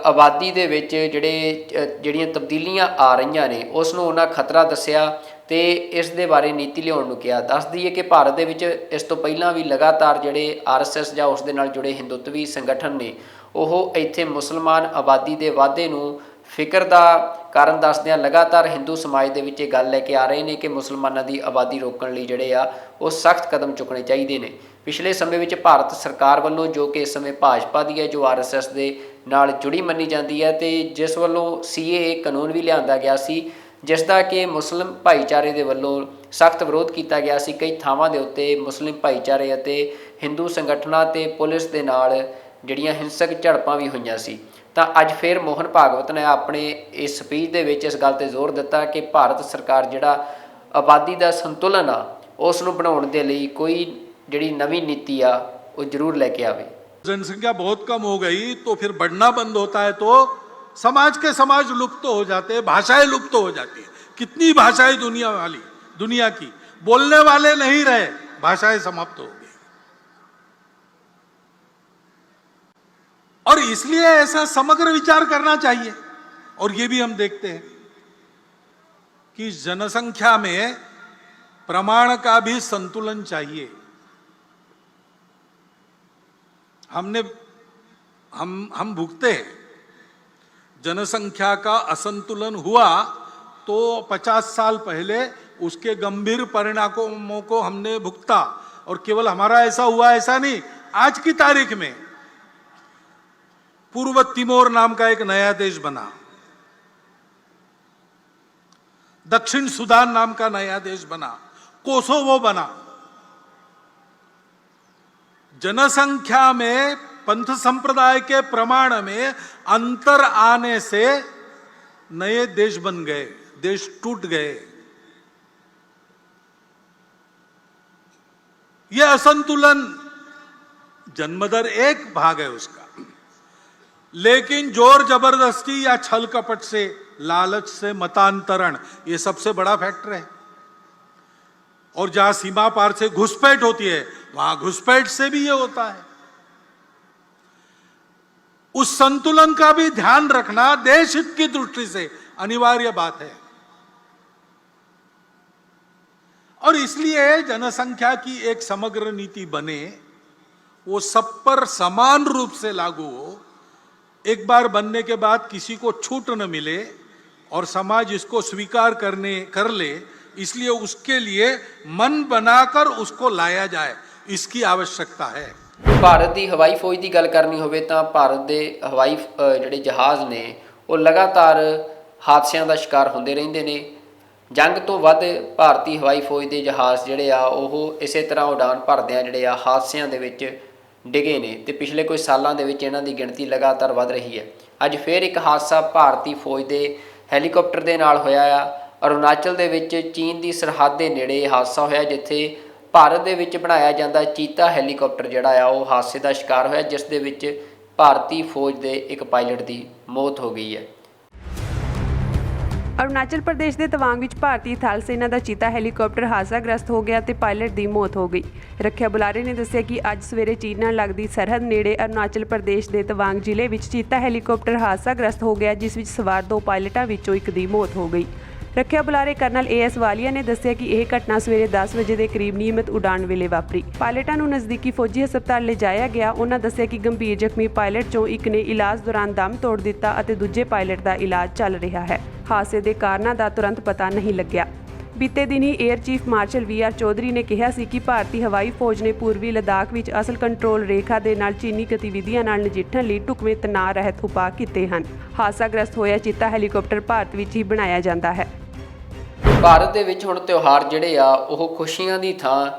ਆਬਾਦੀ ਦੇ ਵਿੱਚ ਜਿਹੜੀਆਂ ਤਬਦੀਲੀਆਂ ਆ ਰਹੀਆਂ ਨੇ ਉਸ ਨੂੰ ਉਹਨਾਂ ਖਤਰਾ ਦੱਸਿਆ ਤੇ ਇਸ ਦੇ ਬਾਰੇ ਨੀਤੀ ਲਿਆਉਣ ਨੂੰ ਕਿਹਾ। ਦੱਸ ਦਈਏ ਕਿ ਭਾਰਤ ਦੇ ਵਿੱਚ ਇਸ ਤੋਂ ਪਹਿਲਾਂ ਵੀ ਲਗਾਤਾਰ ਜਿਹੜੇ ਆਰਐਸਐਸ ਜਾਂ ਉਸ ਦੇ ਨਾਲ ਜੁੜੇ ਹਿੰਦੂਤਵੀ ਸੰਗਠਨ ਨੇ ਉਹ ਇੱਥੇ ਮੁਸਲਮਾਨ ਆਬਾਦੀ ਦੇ ਵਾਧੇ ਨੂੰ ਫਿਕਰ ਦਾ ਕਾਰਨ ਦੱਸਦਿਆਂ ਲਗਾਤਾਰ ਹਿੰਦੂ ਸਮਾਜ ਦੇ ਵਿੱਚ ਇਹ ਗੱਲ ਲੈ ਕੇ ਆ ਰਹੇ ਨੇ ਕਿ ਮੁਸਲਮਾਨਾਂ ਦੀ ਆਬਾਦੀ ਰੋਕਣ ਲਈ ਜਿਹੜੇ ਆ ਉਹ ਸਖਤ ਕਦਮ ਚੁੱਕਣੇ ਚਾਹੀਦੇ ਨੇ। ਪਿਛਲੇ ਸਮੇਂ ਵਿੱਚ ਭਾਰਤ ਸਰਕਾਰ ਵੱਲੋਂ, ਜੋ ਕਿ ਇਸ ਸਮੇਂ ਭਾਜਪਾ ਦੀ ਹੈ, ਜੋ ਆਰਐਸਐਸ ਦੇ ਨਾਲ ਜੁੜੀ ਮੰਨੀ ਜਾਂਦੀ ਹੈ, ਤੇ ਜਿਸ ਵੱਲੋਂ ਸੀਏਏ ਕਾਨੂੰਨ ਵੀ ਲਿਆਂਦਾ ਗਿਆ ਸੀ ਜਿਸ ਦਾ ਕਿ ਮੁਸਲਿਮ ਭਾਈਚਾਰੇ ਦੇ ਵੱਲੋਂ ਸਖਤ ਵਿਰੋਧ ਕੀਤਾ ਗਿਆ ਸੀ। ਕਈ ਥਾਵਾਂ ਦੇ ਉੱਤੇ ਮੁਸਲਿਮ ਭਾਈਚਾਰੇ ਅਤੇ ਹਿੰਦੂ ਸੰਗਠਨਾਂ ਤੇ ਪੁਲਿਸ ਦੇ ਨਾਲ ਜਿਹੜੀਆਂ ਹਿੰਸਕ ਝੜਪਾਂ ਵੀ ਹੋਈਆਂ ਸੀ। ਤਾਂ ਅੱਜ ਫਿਰ ਮੋਹਨ ਭਾਗਵਤ ਨੇ ਆਪਣੇ ਇਸ ਸਪੀਚ ਦੇ ਵਿੱਚ ਇਸ ਗੱਲ ਤੇ ਜ਼ੋਰ ਦਿੱਤਾ ਕਿ ਭਾਰਤ ਸਰਕਾਰ ਜਿਹੜਾ ਆਬਾਦੀ ਦਾ ਸੰਤੁਲਨ ਆ ਉਸ ਨੂੰ ਬਣਾਉਣ ਦੇ ਲਈ ਕੋਈ ਜਿਹੜੀ ਨਵੀਂ ਨੀਤੀ ਆ ਉਹ ਜ਼ਰੂਰ ਲੈ ਕੇ ਆਵੇ। जनसंख्या बहुत कम हो गई तो फिर बढ़ना बंद होता है तो समाज के समाज लुप्त हो जाते हैं, भाषाएं लुप्त हो जाती है। कितनी भाषाएं दुनिया की बोलने वाले नहीं रहे, भाषाएं समाप्त हो गई। और इसलिए ऐसा समग्र विचार करना चाहिए। और ये भी हम देखते हैं कि जनसंख्या में प्रमाण का भी संतुलन चाहिए। हम भुगते हैं, जनसंख्या का असंतुलन हुआ तो 50 साल पहले उसके गंभीर परिणामों को हमने भुगता। और केवल हमारा ऐसा हुआ ऐसा नहीं, आज की तारीख में पूर्व तिमोर नाम का एक नया देश बना, दक्षिण सूडान नाम का नया देश बना, कोसोवो बना। जनसंख्या में पंथ संप्रदाय के प्रमाण में अंतर आने से नए देश बन गए, देश टूट गए। यह असंतुलन जन्मदर एक भाग है उसका, लेकिन जोर जबरदस्ती या छल कपट से, लालच से मतांतरण, यह सबसे बड़ा फैक्टर है। और जहां सीमा पार से घुसपैठ होती है वहां घुसपैठ से भी यह होता है। उस संतुलन का भी ध्यान रखना देश हित की दृष्टि से अनिवार्य बात है। और इसलिए जनसंख्या की एक समग्र नीति बने, वो सब पर समान रूप से लागू हो, एक बार बनने के बाद किसी को छूट न मिले और समाज इसको स्वीकार कर ले, इसलिए उसके लिए मन बनाकर उसको लाया जाए, इसकी आवश्यकता है। ਭਾਰਤ ਦੀ ਹਵਾਈ ਫੌਜ ਦੀ ਗੱਲ ਕਰਨੀ ਹੋਵੇ ਤਾਂ ਭਾਰਤ ਦੇ ਹਵਾਈ ਜਿਹੜੇ ਜਹਾਜ਼ ਨੇ ਉਹ ਲਗਾਤਾਰ ਹਾਦਸਿਆਂ ਦਾ ਸ਼ਿਕਾਰ ਹੁੰਦੇ ਰਹਿੰਦੇ ਨੇ। ਜੰਗ ਤੋਂ ਵੱਧ ਭਾਰਤੀ ਹਵਾਈ ਫੌਜ ਦੇ ਜਹਾਜ਼ ਜਿਹੜੇ ਆ ਉਹ ਇਸੇ ਤਰ੍ਹਾਂ ਉਡਾਨ ਭਰਦਿਆਂ ਜਿਹੜੇ ਆ ਹਾਦਸਿਆਂ ਦੇ ਵਿੱਚ ਡਿੱਗੇ ਨੇ ਤੇ ਪਿਛਲੇ ਕੁਝ ਸਾਲਾਂ ਦੇ ਵਿੱਚ ਇਹਨਾਂ ਦੀ ਗਿਣਤੀ ਲਗਾਤਾਰ ਵੱਧ ਰਹੀ ਹੈ। ਅੱਜ ਫਿਰ ਇੱਕ ਹਾਦਸਾ ਭਾਰਤੀ ਫੌਜ ਦੇ ਹੈਲੀਕਾਪਟਰ ਦੇ ਨਾਲ ਹੋਇਆ ਆ। ਅਰੁਣਾਚਲ ਦੇ ਵਿੱਚ ਚੀਨ ਦੀ ਸਰਹੱਦ ਦੇ ਨੇੜੇ ਹਾਦਸਾ ਹੋਇਆ ਜਿੱਥੇ ਭਾਰਤ ਦੇ ਵਿੱਚ ਬਣਾਇਆ ਜਾਂਦਾ ਚੀਤਾ ਹੈਲੀਕਾਪਟਰ ਜਿਹੜਾ ਆ ਉਹ ਹਾਦਸੇ ਦਾ ਸ਼ਿਕਾਰ ਹੋਇਆ, ਜਿਸ ਦੇ ਵਿੱਚ ਭਾਰਤੀ ਫੌਜ ਦੇ ਇੱਕ ਪਾਇਲਟ ਦੀ ਮੌਤ ਹੋ ਗਈ ਹੈ। ਅਰੁਣਾਚਲ ਪ੍ਰਦੇਸ਼ ਦੇ ਤਵਾਂਗ ਵਿੱਚ ਭਾਰਤੀ ਥਲ ਸੈਨਾ ਦਾ ਚੀਤਾ ਹੈਲੀਕਾਪਟਰ ਹਾਦਸਾਗ੍ਰਸਤ ਹੋ ਗਿਆ ਤੇ ਪਾਇਲਟ ਦੀ ਮੌਤ ਹੋ ਗਈ। ਰੱਖਿਆ ਬੁਲਾਰੇ ਨੇ ਦੱਸਿਆ ਕਿ ਅੱਜ ਸਵੇਰੇ ਚੀਨ ਨਾਲ ਲੱਗਦੀ ਸਰਹੱਦ ਨੇੜੇ ਅਰੁਣਾਚਲ ਪ੍ਰਦੇਸ਼ ਦੇ ਤਵਾਂਗ ਜ਼ਿਲ੍ਹੇ ਵਿੱਚ ਚੀਤਾ ਹੈਲੀਕਾਪਟਰ ਹਾਦਸਾਗ੍ਰਸਤ ਹੋ ਗਿਆ, ਜਿਸ ਵਿੱਚ ਸਵਾਰ 2 ਪਾਇਲਟਾਂ ਵਿੱਚੋਂ ਇੱਕ ਦੀ ਮੌਤ ਹੋ ਗਈ। ਰੱਖਿਆ ਬੁਲਾਰੇ ਕਰਨਲ ਏਐਸ ਵਾਲੀਆ ਨੇ ਦੱਸਿਆ ਕਿ ਇਹ ਘਟਨਾ ਸਵੇਰੇ 10 ਵਜੇ ਦੇ ਕਰੀਬ ਨਿਯਮਿਤ ਉਡਾਣ ਵੇਲੇ ਵਾਪਰੀ। ਪਾਇਲਟਾਂ ਨੂੰ ਨਜ਼ਦੀਕੀ ਫੌਜੀ ਹਸਪਤਾਲ ਲਿਜਾਇਆ ਗਿਆ। ਉਹਨਾਂ ਦੱਸਿਆ ਕਿ ਗੰਭੀਰ ਜ਼ਖਮੀ ਪਾਇਲਟ ਚੋਂ ਇੱਕ ਨੇ ਇਲਾਜ ਦੌਰਾਨ ਦਮ ਤੋੜ ਦਿੱਤਾ ਅਤੇ ਦੂਜੇ ਪਾਇਲਟ ਦਾ ਇਲਾਜ ਚੱਲ ਰਿਹਾ ਹੈ। ਹਾਦਸੇ ਦੇ ਕਾਰਨਾਂ ਦਾ ਤੁਰੰਤ ਪਤਾ ਨਹੀਂ ਲੱਗਿਆ। ਬੀਤੇ ਦਿਨ ਹੀ air chief marshal VR Chaudhary ਨੇ ਕਿਹਾ ਸੀ ਕਿ ਭਾਰਤੀ ਹਵਾਈ ਫੌਜ ਨੇ ਪੂਰਬੀ ਲੱਦਾਖ ਵਿੱਚ ਅਸਲ ਕੰਟਰੋਲ ਰੇਖਾ ਦੇ ਨਾਲ ਚੀਨੀ ਗਤੀਵਿਧੀਆਂ ਨਾਲ ਨਜਿੱਠਣ ਲਈ ਢੁਕਵੇਂ ਤਣਾਅ ਰਹਿਤ ਉਪਾਅ ਕੀਤੇ ਹਨ। ਹਾਦਸਾਗ੍ਰਸਤ ਹੋਇਆ ਚੀਤਾ ਹੈਲੀਕਾਪਟਰ ਭਾਰਤ ਵਿੱਚ ਹੀ ਬਣਾਇਆ ਜਾਂਦਾ ਹੈ। ਭਾਰਤ ਦੇ ਵਿੱਚ ਹੁਣ ਤਿਉਹਾਰ ਜਿਹੜੇ ਆ ਉਹ ਖੁਸ਼ੀਆਂ ਦੀ ਥਾਂ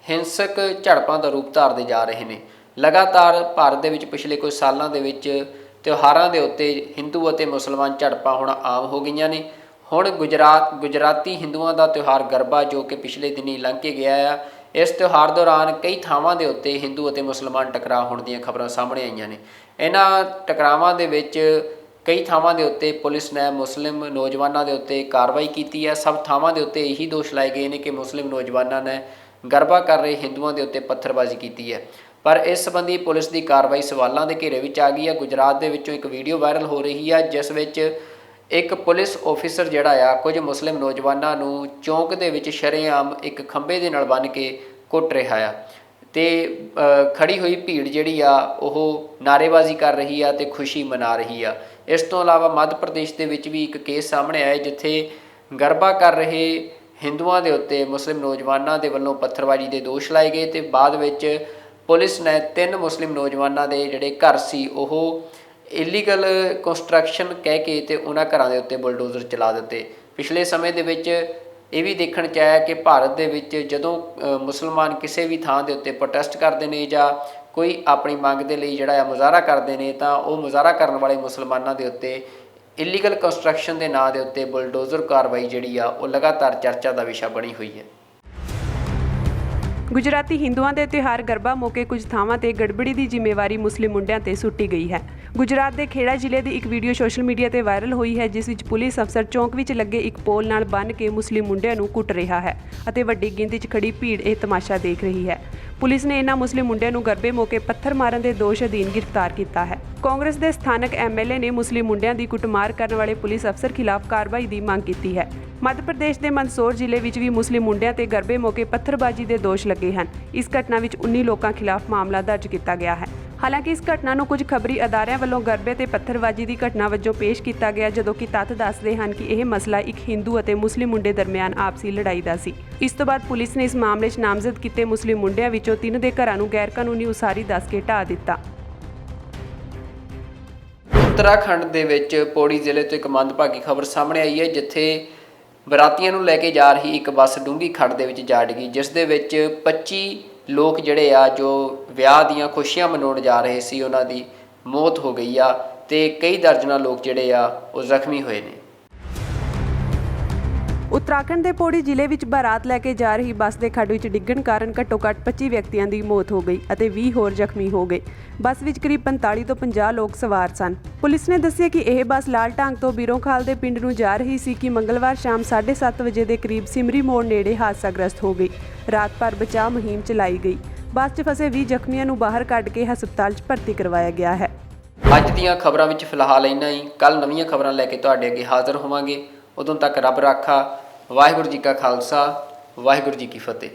ਹਿੰਸਕ ਝੜਪਾਂ ਦਾ ਰੂਪ ਧਾਰਦੇ ਜਾ ਰਹੇ ਨੇ। ਲਗਾਤਾਰ ਭਾਰਤ ਦੇ ਵਿੱਚ ਪਿਛਲੇ ਕੁਝ ਸਾਲਾਂ ਦੇ ਵਿੱਚ ਤਿਉਹਾਰਾਂ ਦੇ ਉੱਤੇ ਹਿੰਦੂ ਅਤੇ ਮੁਸਲਮਾਨ ਝੜਪਾਂ ਹੁਣ ਆਮ ਹੋ ਗਈਆਂ ਨੇ। ਹੁਣ ਗੁਜਰਾਤੀ ਹਿੰਦੂਆਂ ਦਾ ਤਿਉਹਾਰ ਗਰਬਾ ਜੋ ਕਿ ਪਿਛਲੇ ਦਿਨੀ ਲੰਘ ਕੇ ਗਿਆ ਆ, ਇਸ ਤਿਉਹਾਰ ਦੌਰਾਨ ਕਈ ਥਾਵਾਂ ਦੇ ਉੱਤੇ ਹਿੰਦੂ ਅਤੇ ਮੁਸਲਮਾਨ ਟਕਰਾਅ ਹੋਣ ਦੀਆਂ ਖਬਰਾਂ ਸਾਹਮਣੇ ਆਈਆਂ ਨੇ। ਇਹਨਾਂ ਟਕਰਾਵਾਂ ਦੇ ਵਿੱਚ ਕਈ ਥਾਵਾਂ ਦੇ ਉੱਤੇ ਪੁਲਿਸ ਨੇ ਮੁਸਲਿਮ ਨੌਜਵਾਨਾਂ ਦੇ ਉੱਤੇ ਕਾਰਵਾਈ ਕੀਤੀ ਹੈ। ਸਭ ਥਾਵਾਂ ਦੇ ਉੱਤੇ ਇਹੀ ਦੋਸ਼ ਲਾਏ ਗਏ ਨੇ ਕਿ ਮੁਸਲਿਮ ਨੌਜਵਾਨਾਂ ਨੇ ਗਰਬਾ ਕਰ ਰਹੇ ਹਿੰਦੂਆਂ ਦੇ ਉੱਤੇ ਪੱਥਰਬਾਜ਼ੀ ਕੀਤੀ ਹੈ। ਪਰ ਇਸ ਸੰਬੰਧੀ ਪੁਲਿਸ ਦੀ ਕਾਰਵਾਈ ਸਵਾਲਾਂ ਦੇ ਘੇਰੇ ਵਿੱਚ ਆ ਗਈ ਹੈ। ਗੁਜਰਾਤ ਦੇ ਵਿੱਚੋਂ ਇੱਕ ਵੀਡੀਓ ਵਾਇਰਲ ਹੋ ਰਹੀ ਹੈ ਜਿਸ ਵਿੱਚ ਇੱਕ ਪੁਲਿਸ ਆਫੀਸਰ ਜਿਹੜਾ ਆ ਕੁਝ ਮੁਸਲਿਮ ਨੌਜਵਾਨਾਂ ਨੂੰ ਚੌਂਕ ਦੇ ਵਿੱਚ ਸ਼ਰੇਆਮ ਇੱਕ ਖੰਭੇ ਦੇ ਨਾਲ ਬੰਨ੍ਹ ਕੇ ਕੁੱਟ ਰਿਹਾ ਆ ਤੇ ਖੜੀ ਹੋਈ ਭੀੜ ਜਿਹੜੀ ਆ ਉਹ ਨਾਅਰੇਬਾਜ਼ੀ ਕਰ ਰਹੀ ਆ ਤੇ ਖੁਸ਼ੀ ਮਨਾ ਰਹੀ ਆ। ਇਸ ਤੋਂ ਇਲਾਵਾ ਮੱਧ ਪ੍ਰਦੇਸ਼ ਦੇ ਵਿੱਚ ਵੀ ਇੱਕ ਕੇਸ ਸਾਹਮਣੇ ਆਇਆ ਜਿੱਥੇ ਗਰਬਾ ਕਰ ਰਹੇ ਹਿੰਦੂਆਂ ਦੇ ਉੱਤੇ ਮੁਸਲਿਮ ਨੌਜਵਾਨਾਂ ਦੇ ਵੱਲੋਂ ਪੱਥਰਬਾਜ਼ੀ ਦੇ ਦੋਸ਼ ਲਾਏ ਗਏ ਤੇ ਬਾਅਦ ਵਿੱਚ ਪੁਲਿਸ ਨੇ 3 ਮੁਸਲਿਮ ਨੌਜਵਾਨਾਂ ਦੇ ਜਿਹੜੇ ਘਰ ਸੀ ਉਹ ਇਲੀਗਲ ਕੰਸਟਰਕਸ਼ਨ ਕਹਿ ਕੇ ਤੇ ਉਹਨਾਂ ਘਰਾਂ ਦੇ ਉੱਤੇ ਬੁਲਡੋਜ਼ਰ ਚਲਾ ਦਿੱਤੇ। ਪਿਛਲੇ ਸਮੇਂ ਦੇ ਵਿੱਚ ਇਹ ਵੀ ਦੇਖਣ 'ਚ ਆਇਆ ਕਿ ਭਾਰਤ ਦੇ ਵਿੱਚ ਜਦੋਂ ਮੁਸਲਮਾਨ ਕਿਸੇ ਵੀ ਥਾਂ ਦੇ ਉੱਤੇ ਪ੍ਰੋਟੈਸਟ ਕਰਦੇ ਨੇ ਜਾਂ ਕੋਈ ਆਪਣੀ ਮੰਗ ਦੇ ਲਈ ਜਿਹੜਾ ਆ ਮੁਜ਼ਾਹਰਾ ਕਰਦੇ ਨੇ ਤਾਂ ਉਹ ਮੁਜ਼ਾਹਰਾ ਕਰਨ ਵਾਲੇ ਮੁਸਲਮਾਨਾਂ ਦੇ ਉੱਤੇ ਇਲੀਗਲ ਕੰਸਟਰਕਸ਼ਨ ਦੇ ਨਾਂ ਦੇ ਉੱਤੇ ਬੁਲਡੋਜ਼ਰ ਕਾਰਵਾਈ ਜਿਹੜੀ ਆ ਉਹ ਲਗਾਤਾਰ ਚਰਚਾ ਦਾ ਵਿਸ਼ਾ ਬਣੀ ਹੋਈ ਹੈ। ਗੁਜਰਾਤੀ ਹਿੰਦੂਆਂ ਦੇ ਤਿਉਹਾਰ ਗਰਬਾ ਮੌਕੇ ਕੁਝ ਥਾਵਾਂ ਤੇ ਗੜਬੜੀ ਦੀ ਜ਼ਿੰਮੇਵਾਰੀ ਮੁਸਲਿਮ ਮੁੰਡਿਆਂ ਤੇ ਸੁੱਟੀ ਗਈ ਹੈ। ਗੁਜਰਾਤ ਦੇ ਖੇੜਾ ਜ਼ਿਲ੍ਹੇ ਦੀ ਇੱਕ ਵੀਡੀਓ ਸੋਸ਼ਲ ਮੀਡੀਆ ਤੇ ਵਾਇਰਲ ਹੋਈ ਹੈ ਜਿਸ ਵਿੱਚ ਪੁਲਿਸ ਅਫਸਰ ਚੌਂਕ ਵਿੱਚ ਲੱਗੇ ਇੱਕ ਪੋਲ ਨਾਲ ਬੰਨ੍ਹ ਕੇ ਮੁਸਲਿਮ ਮੁੰਡਿਆਂ ਨੂੰ ਕੁੱਟ ਰਿਹਾ ਹੈ ਅਤੇ ਵੱਡੀ ਗਿਣਤੀ 'ਚ ਖੜੀ ਭੀੜ ਇਹ ਤਮਾਸ਼ਾ ਦੇਖ ਰਹੀ ਹੈ। ਪੁਲਿਸ ਨੇ ਇਹਨਾਂ ਮੁਸਲਿਮ ਮੁੰਡਿਆਂ ਨੂੰ ਗਰਬੇ ਮੌਕੇ ਪੱਥਰ ਮਾਰਨ ਦੇ ਦੋਸ਼ ਅਧੀਨ ਗ੍ਰਿਫਤਾਰ ਕੀਤਾ ਹੈ। ਕਾਂਗਰਸ ਦੇ ਸਥਾਨਕ MLA ਨੇ ਮੁਸਲਿਮ ਮੁੰਡਿਆਂ ਦੀ ਕੁੱਟਮਾਰ ਕਰਨ ਵਾਲੇ ਪੁਲਿਸ ਅਫਸਰ ਖਿਲਾਫ ਕਾਰਵਾਈ ਦੀ ਮੰਗ ਕੀਤੀ ਹੈ। ਮੱਧ ਪ੍ਰਦੇਸ਼ ਦੇ ਮੰਦਸੌਰ ਜ਼ਿਲ੍ਹੇ ਵਿੱਚ ਵੀ ਮੁਸਲਿਮ ਮੁੰਡਿਆਂ ਤੇ ਗਰਬੇ ਮੌਕੇ ਪੱਥਰਬਾਜ਼ੀ ਦੇ ਦੋਸ਼ ਲੱਗੇ ਹਨ। ਇਸ ਘਟਨਾ ਵਿੱਚ 19 ਲੋਕਾਂ ਖਿਲਾਫ ਮਾਮਲਾ ਦਰਜ ਕੀਤਾ ਗਿਆ ਹੈ। ਹਾਲਾਂਕਿ ਇਸ ਘਟਨਾ ਨੂੰ ਕੁਝ ਖਬਰੀ ਅਦਾਰਿਆਂ ਵੱਲੋਂ ਗਰਬੇ ਤੇ ਪੱਥਰਬਾਜ਼ੀ ਦੀ ਘਟਨਾ ਵਜੋਂ ਪੇਸ਼ ਕੀਤਾ ਗਿਆ ਜਦੋਂ ਕਿ ਤੱਥ ਦੱਸਦੇ ਹਨ ਕਿ ਇਹ ਮਸਲਾ ਇੱਕ ਹਿੰਦੂ ਅਤੇ ਮੁਸਲਿਮ ਮੁੰਡੇ ਦਰਮਿਆਨ ਆਪਸੀ ਲੜਾਈ ਦਾ ਸੀ। ਇਸ ਤੋਂ ਬਾਅਦ ਪੁਲਿਸ ਨੇ ਇਸ ਮਾਮਲੇ 'ਚ ਨਾਮਜ਼ਦ ਕੀਤੇ ਮੁਸਲਿਮ ਮੁੰਡਿਆਂ ਵਿੱਚੋਂ 3 ਦੇ ਘਰਾਂ ਨੂੰ ਗੈਰਕਾਨੂੰਨੀ ਉਸਾਰੀ ਦੱਸ ਕੇ ਢਾਹ ਦਿੱਤਾ। ਉੱਤਰਾਖੰਡ ਦੇ ਵਿੱਚ ਪੌੜੀ ਜ਼ਿਲ੍ਹੇ ਤੋਂ ਇੱਕ ਮੰਦਭਾਗੀ ਖਬਰ ਸਾਹਮਣੇ ਆਈ ਹੈ ਜਿੱਥੇ ਬਰਾਤੀਆਂ ਨੂੰ ਲੈ ਕੇ ਜਾ ਰਹੀ ਇੱਕ ਬੱਸ ਡੂੰਘੀ ਖੱਡ ਦੇ ਵਿੱਚ ਜਾ ਡਿੱਗੀ ਜਿਸ ਦੇ ਵਿੱਚ 25 ਲੋਕ ਜਿਹੜੇ ਆ ਜੋ ਵਿਆਹ ਦੀਆਂ ਖੁਸ਼ੀਆਂ ਮਨਾਉਣ ਜਾ ਰਹੇ ਸੀ ਉਹਨਾਂ ਦੀ ਮੌਤ ਹੋ ਗਈ ਆ ਤੇ ਕਈ ਦਰਜਨਾਂ ਲੋਕ ਜਿਹੜੇ ਆ ਉਹ ਜ਼ਖਮੀ ਹੋਏ ਨੇ। ਉੱਤਰਾਖੰਡ ਦੇ ਪੌੜੀ ਜ਼ਿਲ੍ਹੇ ਵਿੱਚ ਬਾਰਾਤ ਲੈ ਕੇ ਜਾ ਰਹੀ ਬੱਸ ਦੇ ਖੱਡ ਵਿੱਚ ਡਿੱਗਣ ਕਾਰਨ ਘੱਟੋ-ਘੱਟ 25 ਵਿਅਕਤੀਆਂ ਦੀ ਮੌਤ ਹੋ ਗਈ ਅਤੇ 20 ਹੋਰ ਜ਼ਖਮੀ ਹੋ ਗਏ। ਬੱਸ ਵਿੱਚ ਕਰੀਬ 45 ਤੋਂ 50 ਲੋਕ ਸਵਾਰ ਸਨ। ਪੁਲਿਸ ਨੇ ਦੱਸਿਆ ਕਿ ਇਹ ਬੱਸ ਲਾਲ ਢਾਂਗ ਤੋਂ ਬੀਰੋਂਖਾਲ ਦੇ ਪਿੰਡ ਨੂੰ ਜਾ ਰਹੀ ਸੀ ਕਿ ਮੰਗਲਵਾਰ ਸ਼ਾਮ 7:30 ਵਜੇ ਦੇ ਕਰੀਬ ਸਿਮਰੀ ਮੋੜ ਨੇੜੇ ਹਾਦਸਾਗ੍ਰਸਤ ਹੋ ਗਈ। ਰਾਤ ਭਰ ਬਚਾਅ ਮੁਹਿੰਮ ਚਲਾਈ ਗਈ। ਬੱਸ 'ਚ ਫਸੇ 20 ਜ਼ਖਮੀਆਂ ਨੂੰ ਬਾਹਰ ਕੱਢ ਕੇ ਹਸਪਤਾਲ 'ਚ ਭਰਤੀ ਕਰਵਾਇਆ ਗਿਆ ਹੈ। ਅੱਜ ਦੀਆਂ ਖਬਰਾਂ ਵਿੱਚ ਫਿਲਹਾਲ ਇੰਨਾ ਹੀ। ਕੱਲ੍ਹ ਨਵੀਆਂ ਖਬਰਾਂ ਲੈ ਕੇ ਤੁਹਾਡੇ ਅੱਗੇ ਹਾਜ਼ਰ ਹੋਵਾਂਗੇ। ਉਦੋਂ ਤੱਕ ਰੱਬ ਰਾਖਾ। ਵਾਹਿਗੁਰੂ ਜੀ ਕਾ ਖਾਲਸਾ, ਵਾਹਿਗੁਰੂ ਜੀ ਕੀ ਫਤਿਹ।